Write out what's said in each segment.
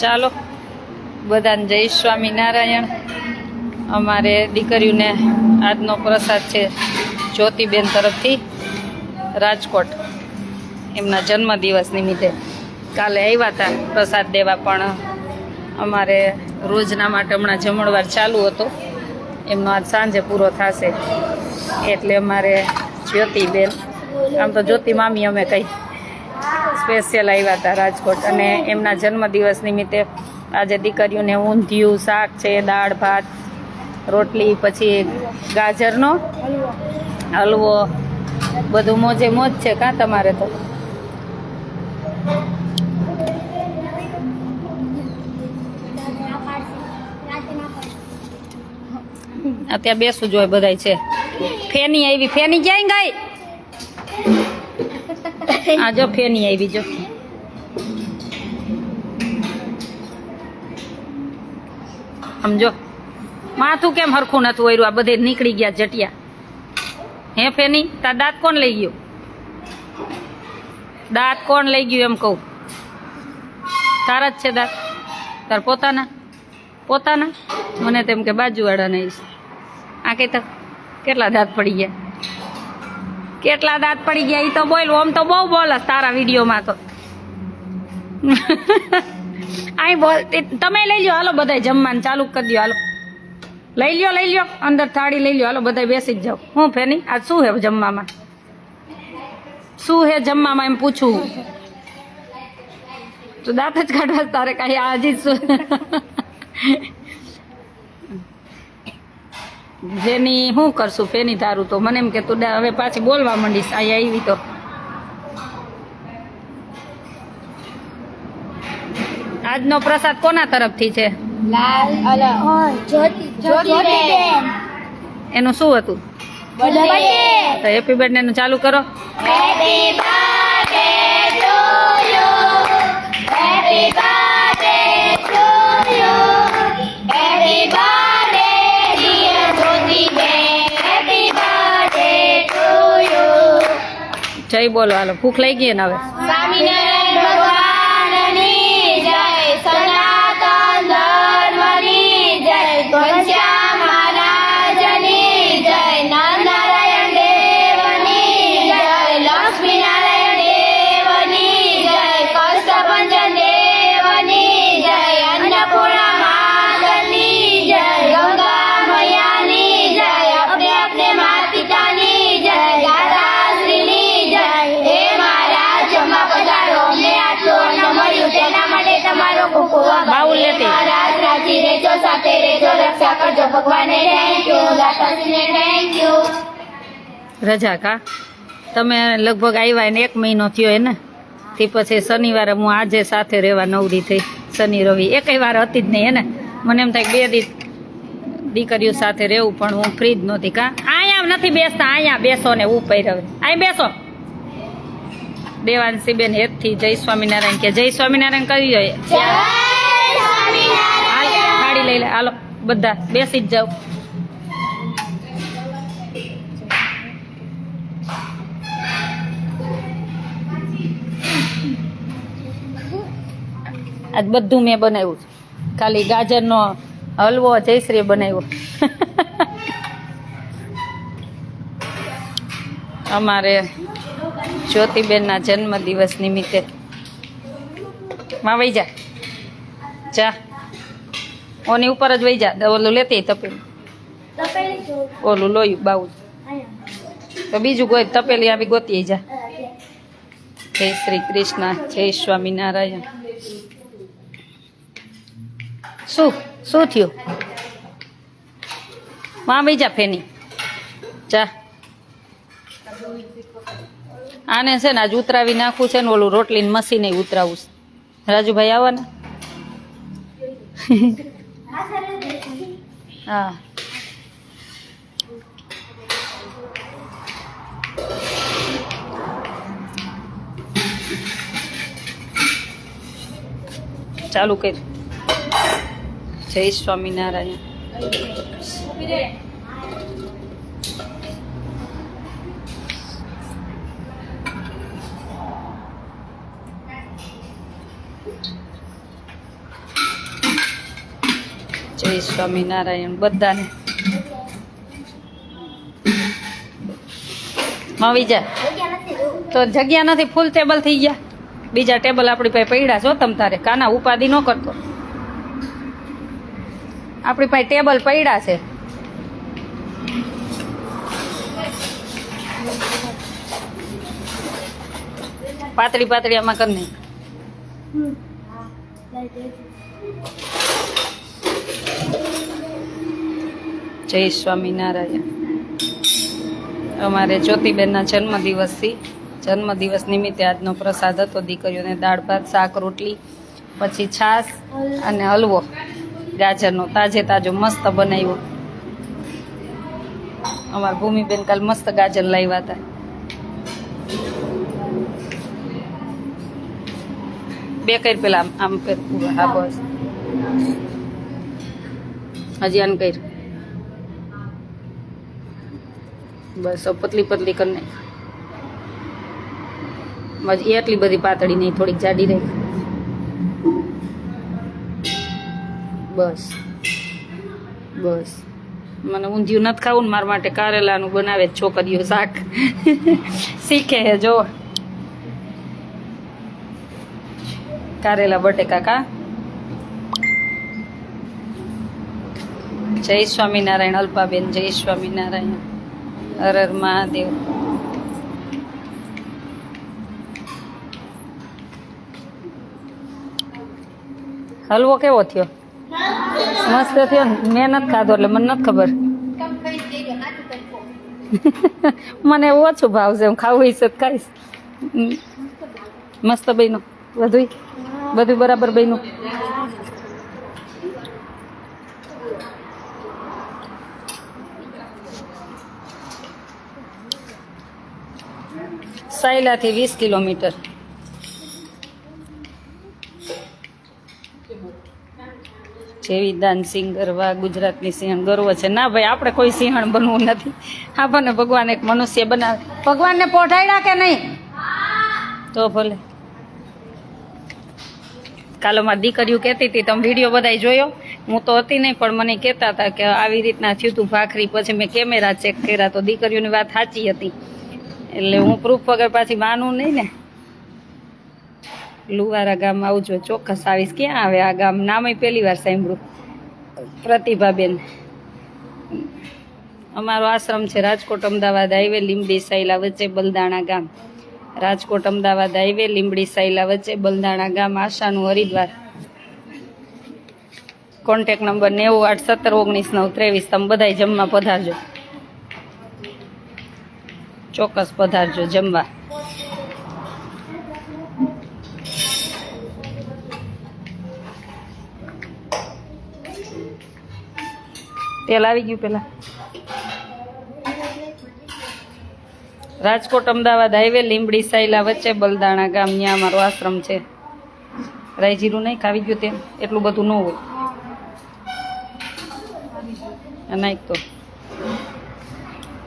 ચાલો બધાને જય સ્વામિનારાયણ। અમારે દીકરીઓને આજનો પ્રસાદ છે જ્યોતિબેન તરફથી રાજકોટ, એમના જન્મદિવસ નિમિત્તે કાલે આવ્યા હતા પ્રસાદ દેવા, પણ અમારે રોજના માટે હમણાં જમણવાર ચાલુ હતો, એમનો આજ સાંજે પૂરો થશે એટલે અમારે જ્યોતિબેન, આમ તો જ્યોતિ મામી અમે કંઈ સ્પેશિયલ આવ્યા હતા રાજકોટ, અને એમના જન્મદિવસ નિમિત્તે આજે દીકરીઓને ઊંધિયું, શાક છે, દાળ ભાત, રોટલી, પછી ગાજરનો હલવો, બધું મોજે મોજ છે કાં તમારે તો? અત્યારે બેસવું જોઈએ બધાય છે। ફેની આવી, ફેની ક્યાંય ગઈ? આ જો ફેની આવી, જો સમજો માથું કેમ હરખું નતું વર્યું, આ બધે નીકળી ગયા જટિયા। હે ફેની, તાર દાંત કોણ લઈ ગયું? દાંત કોણ લઈ ગયું એમ કહું? તારા જ છે દાંત? તાર પોતાના? પોતાના? મને તેમ કે બાજુવાળા નહીં। આ કઈ તો કેટલા દાંત પડી ગયા? કેટલા દાંત પડી ગયા? એ તો બોલ, આમ તો બહુ બોલસ તારા વિડીયોમાં તો। અહીં બોલ, તમે લઈ લ્યો, હાલો બધા જમવાનું ચાલુ કરી દો, હાલો લઈ લ્યો અંદર થાળી લઈ લ્યો, હાલો બધા બેસી જ જાઓ। હું ફેની આજ શું હે જમવામાં? શું હે જમવામાં એમ પૂછું? તો દાંત જ કાઢવા તારે કાંઈ આજે જ જેની શું કરશું ફેની તારું? તો મને એમ કે તું હવે પાછી બોલવા માંડીશ અહીંયા આવી તો। આજનો પ્રસાદ કોના તરફથી છે? એનું શું હતું? તો હેપી બર્થડે નું ચાલુ કરો। જય બોલો, હાલો ભૂખ લઈ ગઈ ને હવે? સ્વામિનારાયણ ભગવાનની જય, સનાતન ધર્મની જય, ઘનશ્યામ મહારાજની જય, નારાયણ દેવની જય, લક્ષ્મીનારાયણ દેવની જય, કષ્ટભંજન દેવની જય, અન્નપૂર્ણા માતની જય, ગંગા મૈયાની જય, अपने अपने माता पिताની જય, દાદાશ્રીની જય। હે મારા જમા પધારો, અમને આટલું અન્ન મળ્યું તેના માટે તમારો ખૂબ ખૂબ આભાર। મહારાજ રાજી રહેજો, સાથે રહેજો, રક્ષા કરજો, ભગવાને થેન્ક યુ, દાતાશ્રીને થેન્ક યુ। રજા કા તમે લગભગ આવ્યા એને 1 મહિનો થયો હે ને? તે પછી શનિવારે હું આજે સાથે રહેવા નવરી થઈ, શનિ રવિ એકેય વાર હતી જ નહીં હે ને? મને એમ થાય 2 દિવસ દીકરીઓ સાથે રહેવું, પણ હું ફ્રી જ નહોતી કા? અહીંયા નથી બેસતા, અહીંયા બેસો ને ઉપર હવે અહીં બેસો। દેવાંશીબેન હેતથી જય સ્વામિનારાયણ કે, જય સ્વામિનારાયણ કરી જોઈએ। થાળી લઈ લે, હાલો બધા બેસી જ જાઓ। આજ બધું મેં બનાવ્યું છે, ખાલી ગાજરનો હલવો જયશ્રી બનાવ્યો। અમારે જ્યોતિબેનના જન્મદિવસ નિમિત્તે માં વહી જા, જા ઓની ઉપર જ વહી જા, ઓલું લેતી તપેલી, ઓલું લોયું બાઉલ, તો બીજું કોઈ તપેલી આવી ગોતી જા। જય શ્રી કૃષ્ણ, જય સ્વામિનારાયણ। શું થયું? માં વહી જા ફેની, જા। આને છે ને આજ ઉતરાવી નાખવું છે ને, ઓલું રોટલીને મશીને ઉતરાવું છે। રાજુભાઈ આવવાના? હા ચાલુ કર। જય સ્વામિનારાયણ। જય સ્વામિનારાયણ બધાને. આવી જા તો જગ્યા નથી, ફૂલ ટેબલ થઈ ગયા. બીજા ટેબલ આપણી પાસે પડ્યા છો તમ તારે. કાના ઉપાધિ ન કરતો, આપણી પાસે ટેબલ પડ્યા છે. પાતળી પાતળી આમાં કર નહીં. જય સ્વામિનારાયણ. અમારે જ્યોતિબેનના જન્મદિવસ નિમિત્તે આજનો પ્રસાદ હતો. દીકરીઓને દાળ ભાત, શાક, રોટલી, પછી છાશ અને હલવો ગાજરનો તાજે તાજો મસ્ત બનાવ્યો. અમારા ભૂમિબેન કાલ મસ્ત ગાજર લાવ્યા હતા. બે કઈ પેલા આમ હા બસ હજી આન કઈ બસ પતલી પતલી કરીને એટલી બધી પાતળી નહીં, થોડીક જાડી રહી. બસ બસ મને ઊંધિયું નથી ખાવું ને, મારા માટે કારેલાનું બનાવે છોકરીઓ શાક શીખે હે. જો કારેલા બટેકા કા. જય સ્વામિનારાયણ અલ્પાબેન. જય સ્વામિનારાયણ. હર હર મહાદેવ. હલવો કેવો થયો? મસ્ત થયો ને. મેં નથી ખાધો એટલે મને નથી ખબર. મને ઓછું ભાવશે, હું ખાવું હશે તો ખાઈશ. મસ્ત બન્યું બધું બરાબર બન્યું. સાયલાથી 20 કિલોમીટર. જેવી દાન સિંહ ગરવા ગુજરાતની સિંહણ ગર્વ છે. ના ભાઈ, આપણે કોઈ સિંહણ બનવું નથી. આપણને ભગવાન એક મનુષ્ય બનાવે. ભગવાનને પોઢાડ્યા કે નહીં? તો ભલે. કાલે મારી દીકરીઓ કહેતી હતી, તમે વિડીયો બધાય જોયો? હું તો હતી નહીં, પણ મને કહેતા હતા કે આવી રીતના થયું તું ભાખરી. પછી મેં કેમેરા ચેક કર્યા તો દીકરીઓની વાત સાચી હતી. એટલે હું પ્રૂફ વગર પાછી માનું નહીં ને. લુવારા ગામ આવજો, ચોક્કસ આવીશ. ક્યાં આવે આ ગામ? નામે પહેલી વાર સાંભળ્યું. પ્રતિભાબેન. અમારો આશ્રમ છે રાજકોટ અમદાવાદ હાઈવે, લીંબડી સાયલા વચ્ચે બલદાણા ગામ. રાજકોટ અમદાવાદ હાઈવે, લીંબડી સાયલા વચ્ચે બલદાણા ગામ, આશાનું હરિદ્વાર. Contact number 9817199323. તમે બધાય જમવા પધારજો, ચોક્કસ પધારજો જમવા. તેલ આવી ગયું પેલા. રાજકોટ અમદાવાદ હાઈવે, લીંબડી સાયલા વચ્ચે બલદાણા ગામ, ત્યાં અમારો આશ્રમ છે. રાઈ જીરું નહીં ખાવી ગયું તેમ, એટલું બધું ન હોય. નાખ તો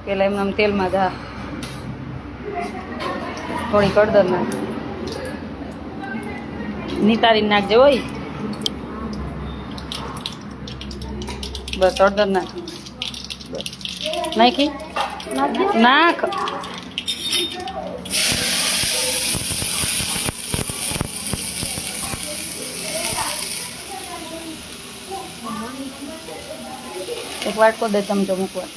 પેલા એમને તેલમાં જા થોડી કળદર નાખ, નિતારી નાખજે. હોય બસ હળદર નાખ. બસ નાખી નાખ. એક વાટકો દે ચમચો મૂકવા.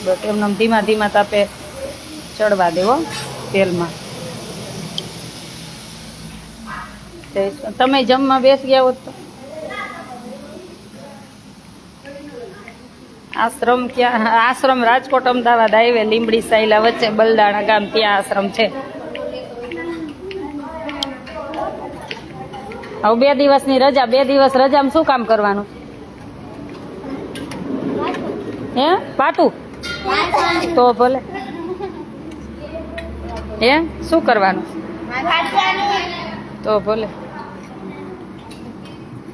બસ એમને ધીમા ધીમા તાપે ચડવા દેવો તેલમાં. તમે જમવા બેસી ગયા હોત તો. આશ્રમ ક્યાં? આશ્રમ રાજકોટ અમદાવાદ હાઈવે, લીંબડી સાયલા વચ્ચે બલદાણા ગામ, ત્યાં આશ્રમ છે. હવે 2 દિવસની રજા. 2 દિવસ રજામાં શું કામ કરવાનું? હે પાટું? તો ભલે. હે શું કરવાનું? તો ભલે.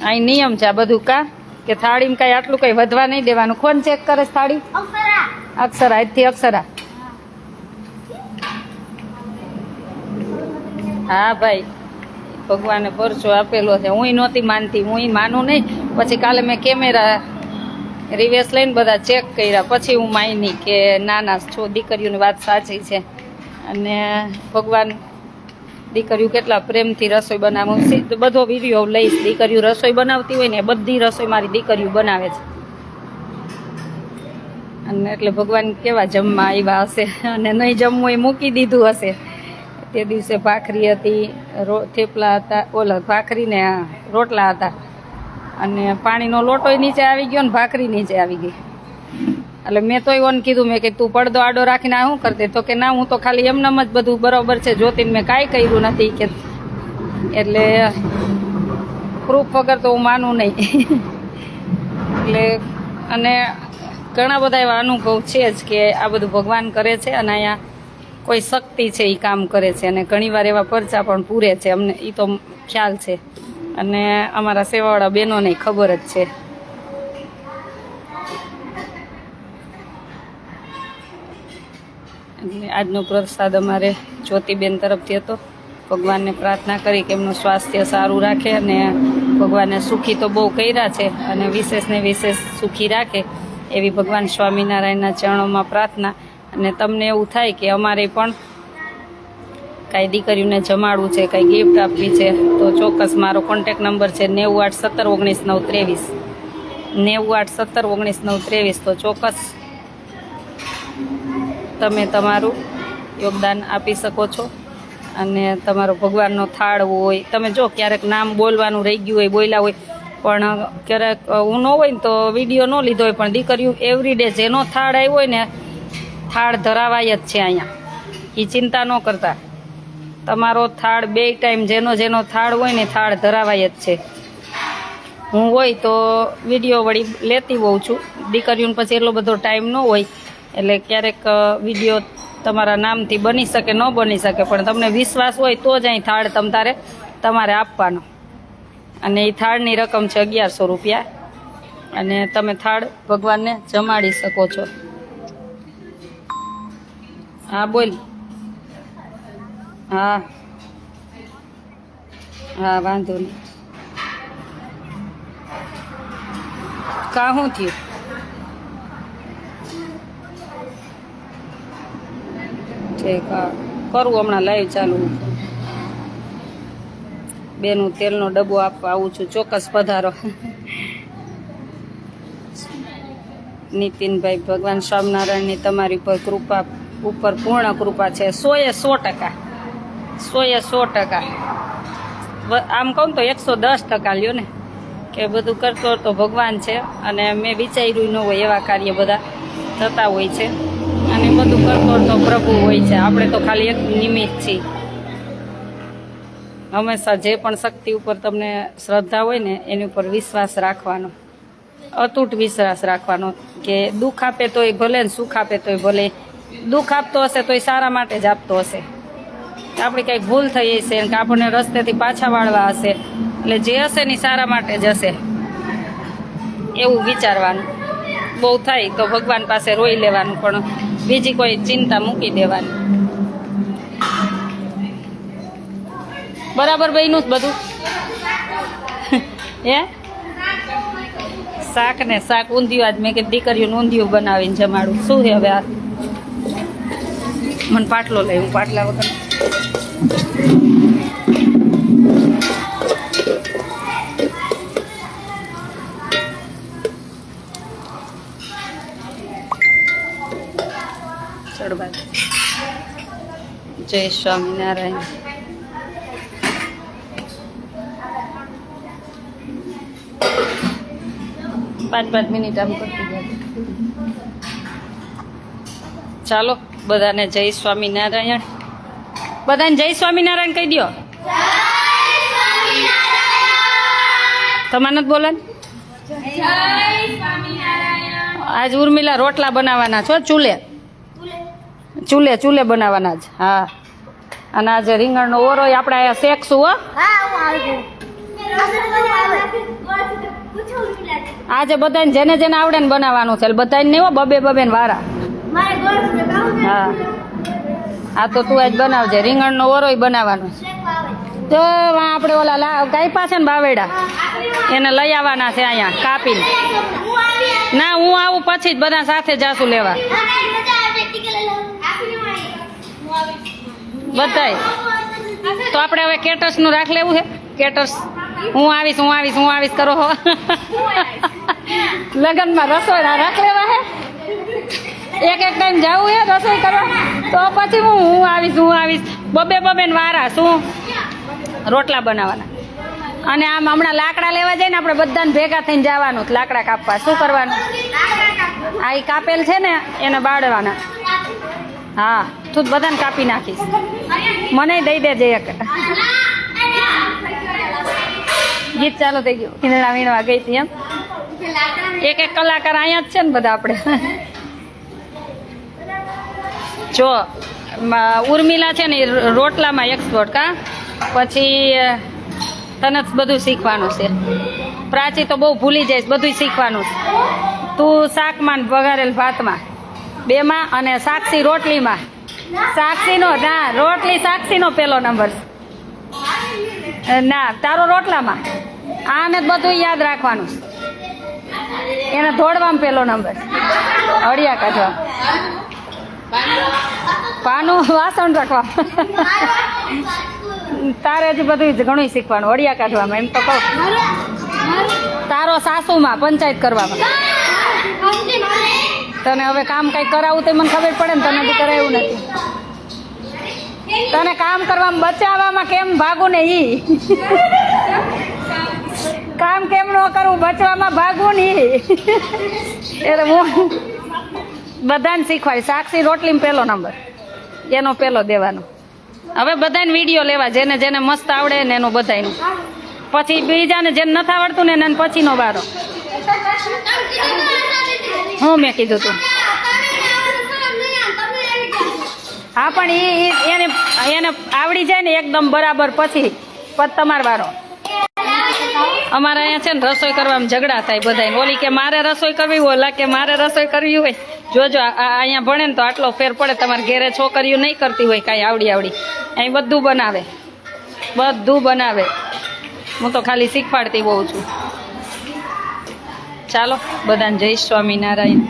અહીં નિયમ છે આ બધું કા કે થાળીમાં કાંઈ આટલું કંઈ વધવા નહીં દેવાનું. કોણ ચેક કરે છે થાળી? અક્ષરા. આજથી અક્ષરા. હા ભાઈ, ભગવાને પરચો આપેલો છે. હું નહોતી માનતી, હું માનું નહીં. પછી કાલે મેં કેમેરા રિવેસ લઈને બધા ચેક કર્યા, પછી હું માની કે ના છો દીકરીઓની વાત સાચી છે. અને ભગવાન દીકરીઓ કેટલા પ્રેમથી રસોઈ બનાવું, બધો વિડીયો લઈશ. દીકરીઓ રસોઈ બનાવતી હોય ને બધી રસોઈ મારી દીકરીઓ બનાવે છે. અને એટલે ભગવાન કેવા જમવા આવ્યા હશે, અને નહીં જમવું એ મૂકી દીધું હશે. તે દિવસે ભાખરી હતી, થેપલા હતા, ઓલા ભાખરી ને રોટલા હતા, અને પાણીનો લોટોય નીચે આવી ગયો ને ભાખરી નીચે આવી ગઈ. એટલે મેં તોય ઓન કીધું, મેં કે તું પડદો આડો રાખીને આ શું કરતી? તો કે ના, હું તો ખાલી એમનામ જ બધું બરાબર છે જોતીને મેં કાંઈ કર્યું નથી કે. એટલે પ્રૂફ વગર તો હું માનું નહીં. એટલે અને ઘણા બધા એવા અનુભવ છે જ કે આ બધું ભગવાન કરે છે, અને અહીંયા કોઈ શક્તિ છે એ કામ કરે છે. અને ઘણીવાર એવા પરચા પણ પૂરે છે, અમને એ તો ખ્યાલ છે. અને અમારા સેવાવાળા બહેનોને ખબર જ છે. એટલે આજનો પ્રસાદ અમારે જ્યોતિબેન તરફથી હતો. ભગવાનને પ્રાર્થના કરી કે એમનું સ્વાસ્થ્ય સારું રાખે, અને ભગવાનને સુખી તો બહુ કર્યા છે, અને વિશેષને વિશેષ સુખી રાખે એવી ભગવાન સ્વામિનારાયણના ચરણોમાં પ્રાર્થના. અને તમને એવું થાય કે અમારે પણ કાંઈ દીકરીઓને જમાડવું છે, કાંઈ ગિફ્ટ આપવી છે, તો ચોક્કસ મારો કોન્ટેક નંબર છે 981719 923 તો ચોક્કસ તમે તમારું યોગદાન આપી શકો છો. અને તમારો ભગવાનનો થાળ હોય, તમે જો ક્યારેક નામ બોલવાનું રહી ગયું હોય, બોલ્યા હોય, પણ ક્યારેક હું ન હોય ને તો વિડીયો ન લીધો હોય, પણ દીકરીઓ એવરીડે જેનો થાળ આવ્યો હોય ને, થાળ ધરાવાય જ છે અહીંયા. એ ચિંતા ન કરતા, તમારો થાળ 2 ટાઈમ જેનો થાળ હોય ને થાળ ધરાવાય જ છે. હું હોય તો વિડીયો વળી લેતી હોઉં છું. દીકરીઓને પછી એટલો બધો ટાઈમ ન હોય, એટલે ક્યારેક વિડીયો તમારા નામથી બની શકે, ન બની શકે, પણ તમને વિશ્વાસ હોય તો જ અહીં થાળ તમારે આપવાનો. અને એ થાળની રકમ છે 1100 રૂપિયા. અને તમે થાળ ભગવાનને જમાડી શકો છો. હા બોલ. હા હા, વાંધો નહીં. કાં શું થયું? ઠીક, હા કરું હમણાં લાઈવ ચાલુ. બેનું તેલનો ડબ્બો આપવા આવું છું, ચોક્કસ પધારો. નીતિનભાઈ, ભગવાન સ્વામિનારાયણની તમારી ઉપર પૂર્ણ કૃપા છે. 100% 100%. આમ કહું તો 110% લ્યો ને, કે બધું કરતો તો ભગવાન છે. અને મેં વિચાર્યું ન હોય એવા કાર્ય બધા થતા હોય છે. અને બધું કરતો તો પ્રભુ હોય છે, આપણે તો ખાલી એક નિમિત્ત છીએ. હંમેશા જે પણ શક્તિ ઉપર તમને શ્રદ્ધા હોય ને એની ઉપર વિશ્વાસ રાખવાનો, અતૂટ વિશ્વાસ રાખવાનો. કે દુઃખ આપે તોય ભલે ને સુખ આપે તોય ભલે. દુઃખ આપતો હશે તો એ સારા માટે જ આપતો હશે. આપણી કંઈક ભૂલ થઈ હશે કે આપણને રસ્તેથી પાછા વાળવા હશે, એટલે જે હશે ને સારા માટે જ હશે, એવું વિચારવાનું. બહુ થાય તો ભગવાન પાસે રોઈ લેવાનું, પણ બીજી કોઈ ચિંતા મૂકી દેવાની. બરાબર બન્યું બધું? હે શાક ને શાક ઊંધિયું. આજ મેં કે દીકરીઓને ઊંધિયું બનાવીને જમાડું. શું છે હવે આ? મને પાટલો લઈ, હું પાટલા વગર ચડવા. જય સ્વામિનારાયણ. પાંચ મિનિટ આમ કરતી જાય. ચાલો બધાને જય સ્વામિનારાયણ. બધાને જય સ્વામિનારાયણ કહી દો. તમારે નથી બોલે? આજ ઉર્મિલા રોટલા બનાવવાના છો, ચૂલે બનાવવાના જ. હા, અને આજે રીંગણનો ઓરો આપણે અહીંયા શેકશું. હો આજે બધાને જેને જેને આવડે ને બનાવવાનું છે બધાને નહીં હો, બબે બબે ને વારા. હા આ તો તું આજ બનાવજે. રીંગણનો ઓરોય બનાવવાનો છે. તો આપણે ઓલા ગાય પાસે ને બાવેડા એને લઈ આવવાના છે અહીંયા કાપીને. ના હું આવું પછી જ બધા સાથે જાશું લેવા બધાય. તો આપણે હવે કેટર્સ નું રાખ લેવું છે. કેટર્સ હું આવીશ કરો હો. લગ્નમાં રસોઈ રાખ લેવા હે. એક ટાઈમ જવું હે રસોઈ કરવા તો પછી હું આવીશ બબે ને વારા શું રોટલા બનાવવાના. અને આમ હમણાં લાકડા લેવા જાય ને આપણે બધાને ભેગા થઈને જવાનું લાકડા કાપવા. શું કરવાનું? આ ઈ કાપેલ છે ને એને બાળવાના. હા તું બધાને કાપી નાખીશ. મને દઈ દેજે એક. ગીત ચાલુ થઈ ગયું. ઈંદડા વીણવા ગઈ હતી એમ. એક કલાકાર અહીંયા જ છે ને બધા આપણે. જો ઉર્મિલા છે ને રોટલામાં એક્સપર્ટ કા. પછી તને બધું શીખવાનું છે. પ્રાચી તો બહુ ભૂલી જઈશ, બધું શીખવાનું છે. તું શાકમાં વઘારેલ ભાતમાં બેમાં અને સાક્ષી રોટલીમાં. સાક્ષીનો ના રોટલી સાક્ષીનો પહેલો નંબર ના તારો રોટલામાં. આને બધું યાદ રાખવાનું છે. એને ધોડવામાં પહેલો નંબર, હળિયા કાઢવા, પાનું વાસણ રાખવા. તારે હજી બધું ઘણું શીખવાનું હળિયા કાઢવામાં. એમ તો કહું તારો સાસુમાં પંચાયત કરવામાં. તને હવે કામ કઈ કરાવું તો મને ખબર પડે ને. તને બી કરાયું નથી. તને કામ કરવામાં બચાવવામાં કેમ ભાગું ને ઈ કામ કેમ ન કરવું બચવામાં ભાગવું ને ઈ. એટલે હું બધાને શીખવાય. સાક્ષી રોટલીમાં પહેલો નંબર એનો પહેલો દેવાનો. હવે બધાને વિડીયો લેવા જેને જેને મસ્ત આવડે ને એનું બધાનું. પછી બીજાને જેને નથી આવડતું ને એને પછીનો વારો. હું મેં કીધું તું હા પણ એને આવડી જાય ને એકદમ બરાબર પછી તમારો વારો. અમારે અહીંયા છે ને રસોઈ કરવામાં ઝઘડા થાય બધા. ઓલી કે મારે રસોઈ કરવી હોય, ઓલા કે મારે રસોઈ કરવી હોય. જોજો અહીંયા ભણે ને તો આટલો ફેર પડે. તમારે ઘેરે છોકરીઓ નહીં કરતી હોય કાંઈ આવડી અહીં બધું બનાવે. હું તો ખાલી શીખવાડતી બહુ છું. ચાલો બધાને જય સ્વામિનારાયણ.